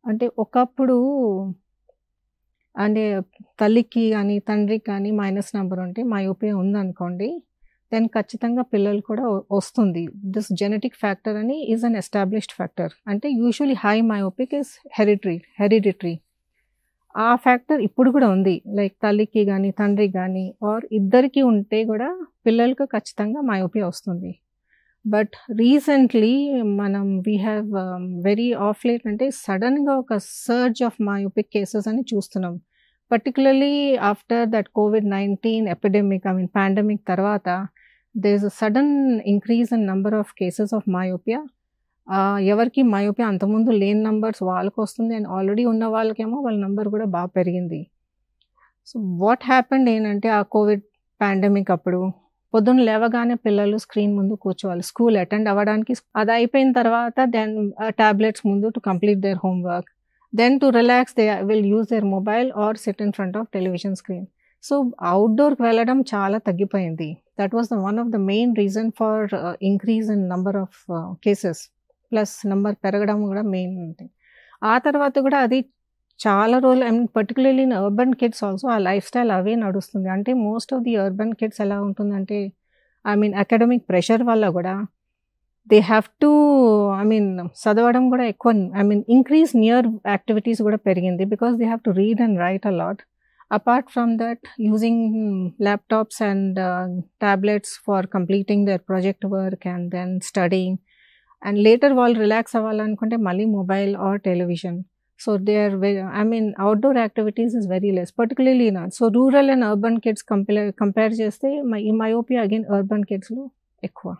అంటే ఒకప్పుడు అంటే తల్లికి గాని, తండ్రికి గాని మైనస్ నంబర్ ఉంటే మయోపియా ఉందనుకోండి. దెన్ ఖచ్చితంగా పిల్లలు కూడా వస్తుంది. దిస్ జెనెటిక్ ఫ్యాక్టర్ అని ఈస్ అన్ ఎస్టాబ్లిష్డ్ ఫ్యాక్టర్. అంటే usually high myopic is hereditary. ఆ ఫ్యాక్టర్ ఇప్పుడు కూడా ఉంది. లైక్ తల్లికి గాని, తండ్రికి గాని ఆర్ ఇద్దరికీ ఉంటే గూడా పిల్లలకు ఖచ్చితంగా మయోపియా వస్తుంది. బట్ రీసెంట్‌లీ మనం we have very of late అంటే సడెన్‌గా ఒక సర్జ్ ఆఫ్ మయోపిక్ కేసెస్ అని చూస్తున్నాం. పర్టిక్యులర్‌లీ ఆఫ్టర్ దట్ కోవిడ్-19 ఎపిడెమిక్ పాండమిక్ తర్వాత there is a sudden increase in number of cases of myopia. ఎవరికి మయోపియా అంతకుముందు లేని నంబర్స్ వాళ్ళకొస్తుంది. అండ్ ఆల్రెడీ ఉన్న వాళ్ళకేమో వాళ్ళ నంబర్ కూడా పెరిగింది. సో, వాట్ హ్యాపెండ్ ఏంటంటే ఆ కోవిడ్ పాండమిక్ అప్పుడు పొద్దున్న లేవగానే పిల్లలు స్క్రీన్ ముందు కూర్చోవాలి. స్కూల్ అటెండ్ అవ్వడానికి. అది అయిపోయిన తర్వాత దెన్ టాబ్లెట్స్ ముందు to complete their homework. Then to relax they will use their mobile or sit in front of television screen. So, ఔట్‌డోర్‌కి వెళ్ళడం చాలా తగ్గిపోయింది. That was one of the main reason for increase in number of cases. Plus number పెరగడం కూడా main thing. ఆ తర్వాత కూడా అది చాలా రోజులు particularly in urban kids also ఆ లైఫ్ స్టైల్ అవే నడుస్తుంది. అంటే most of the urban kids ఎలా ఉంటుందంటే అకాడమిక్ ప్రెషర్ వల్ల గూడా దే హావ్ టు చదవడం గూడా ఎక్కువ ఇంక్రీజ్ నియర్ యాక్టివిటీస్ గూడా పెరిగింది. Because they have to read and write a lot. Apart from that using laptops and tablets for completing their project work and then studying. And later వాళ్ళు relax అవ్వాలనుకుంటే మళ్ళీ mobile or television. So they are outdoor activities is very less, particularly now. So rural and urban kids compare చేస్తే ఈ myopia again urban kids లో ఎక్కువ.